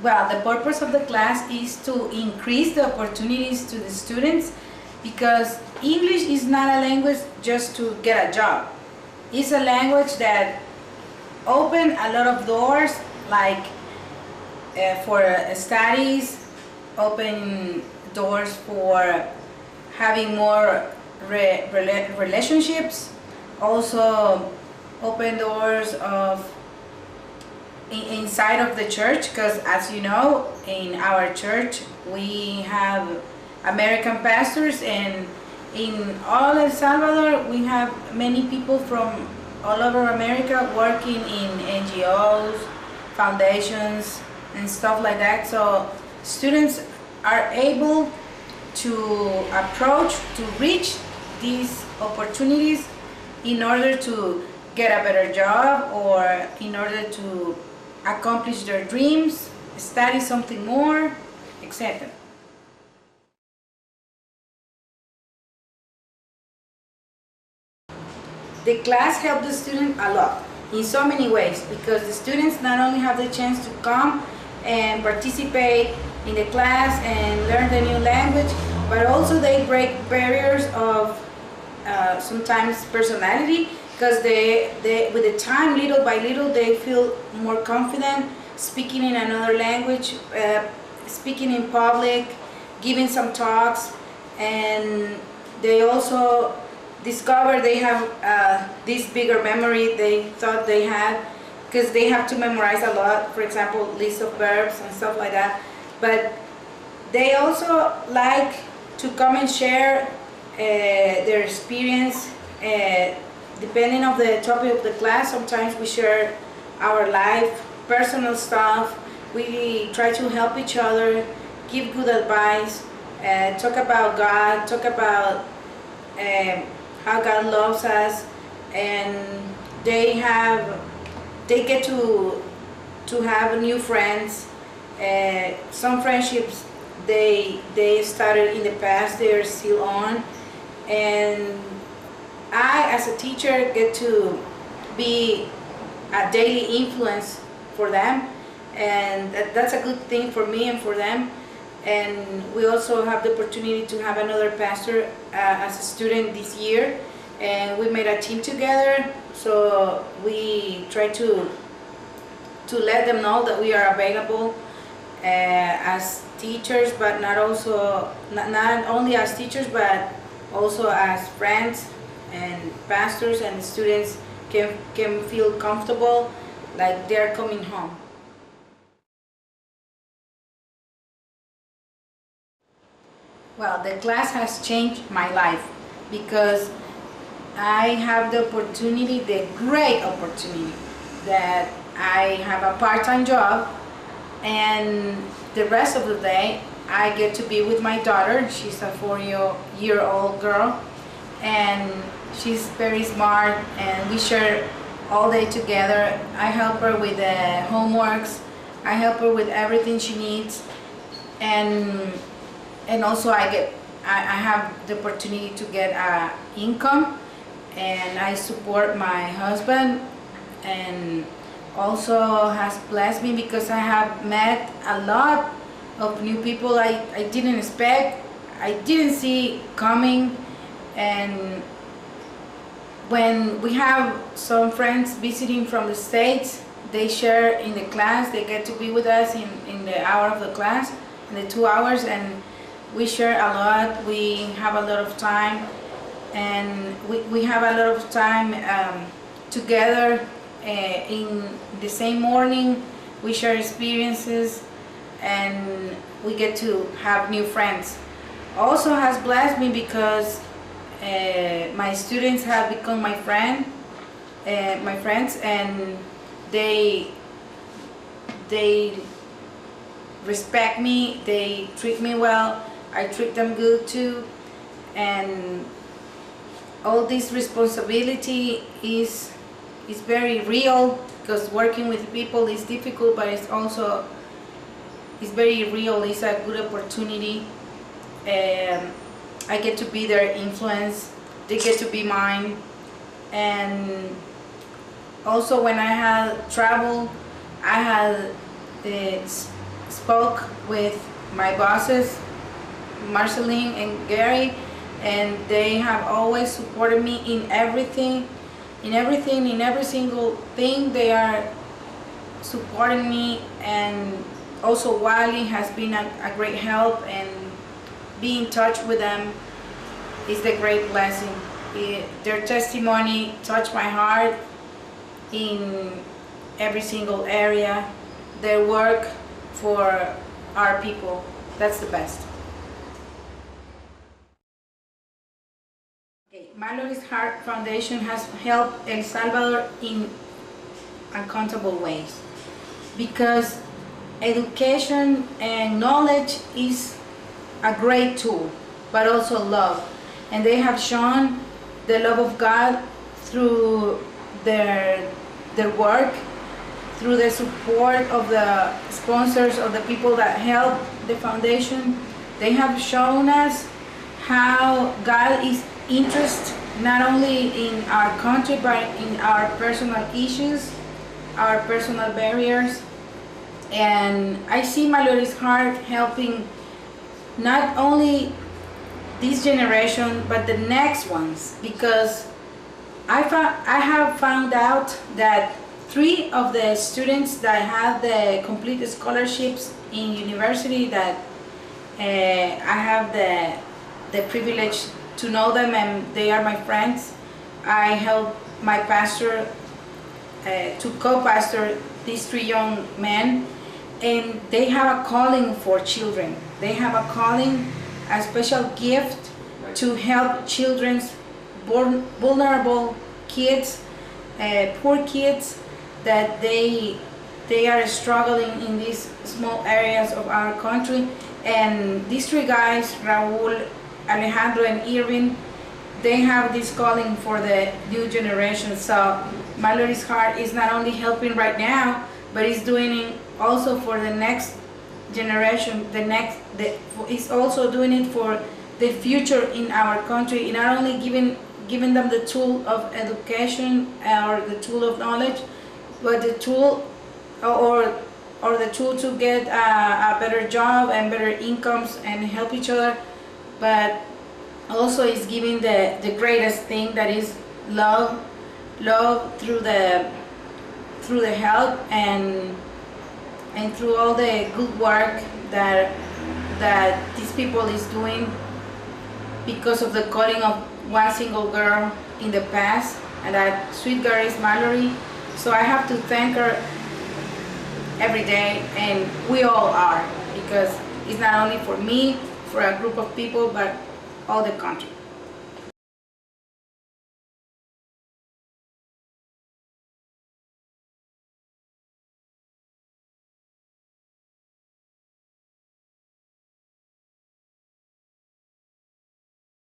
Well, the purpose of the class is to increase the opportunities to the students, because English is not a language just to get a job. It's a language that opens a lot of doors, like for studies, open doors for having more relationships, also open doors of inside of the church, because as you know, in our church we have American pastors, and in all El Salvador we have many people from all over America working in NGOs, foundations and stuff like that. So students are able to approach, to reach these opportunities in order to get a better job, or in order to accomplish their dreams, study something more, etc. The class helped the student a lot in so many ways, because the students not only have the chance to come and participate in the class and learn the new language, but also they break barriers of sometimes personality, because with the time, little by little, they feel more confident speaking in another language, speaking in public, giving some talks, and they also discover they have this bigger memory they thought they had, because they have to memorize a lot, for example, lists of verbs and stuff like that. But they also like to come and share their experience, depending on the topic of the class. Sometimes we share our life, personal stuff. We try to help each other, give good advice, talk about God, talk about how God loves us, and they get to have new friends. Some friendships they started in the past, they are still on, and I, as a teacher, get to be a daily influence for them, and that's a good thing for me and for them. And we also have the opportunity to have another pastor as a student this year, and we made a team together, so we try to let them know that we are available as teachers, but not only as teachers, but also as friends, and pastors and students can feel comfortable, like they're coming home. Well, the class has changed my life, because I have the opportunity, the great opportunity, that I have a part-time job, and the rest of the day I get to be with my daughter. She's a 4-year-old girl, and she's very smart, and we share all day together. I help her with the homeworks, I help her with everything she needs, and also I have the opportunity to get income, and I support my husband, and also has blessed me because I have met a lot of new people I didn't expect, I didn't see coming. And when we have some friends visiting from the States, they share in the class, they get to be with us in the hour of the class, in the 2 hours, and we share a lot. We have a lot of time, and we have a lot of time together in the same morning. We share experiences, and we get to have new friends. Also has blessed me because my students have become my friends, and they respect me, they treat me well, I treat them good too, and all this responsibility is very real, because working with people is difficult, but it's very real. It's a good opportunity. I get to be their influence, they get to be mine. And also when I had travel, I had spoke with my bosses, Marceline and Gary, and they have always supported me in everything, in every single thing. They are supporting me, and also Wally has been a great help, and being in touch with them is the great blessing. Their testimony touched my heart in every single area. Their work for our people, that's the best. Mallorys Heart Foundation has helped El Salvador in uncountable ways, because education and knowledge is a great tool, but also love. And they have shown the love of God through their work, through the support of the sponsors, of the people that help the foundation. They have shown us how God is interested not only in our country, but in our personal issues, our personal barriers. And I see Mallorys Heart helping not only this generation, but the next ones, because I have found out that 3 of the students that have the complete scholarships in university, that I have the privilege to know them, and they are my friends. I help my pastor to co-pastor these 3 young men, and they have a calling for children. They have a calling, a special gift to help children's vulnerable kids, poor kids, that they are struggling in these small areas of our country. And these 3 guys, Raul, Alejandro, and Irvin, they have this calling for the new generation. So Mallorys Heart is not only helping right now, but it's doing it also for the next generation. It's also doing it for the future in our country, not only giving them the tool of education or the tool of knowledge, but the tool or the tool to get a better job and better incomes and help each other. But also is giving the greatest thing, that is love through the help and through all the good work that these people is doing, because of the calling of one single girl in the past, and that sweet girl is Mallory. So I have to thank her every day, and we all are, because it's not only for me, for a group of people, but all the country.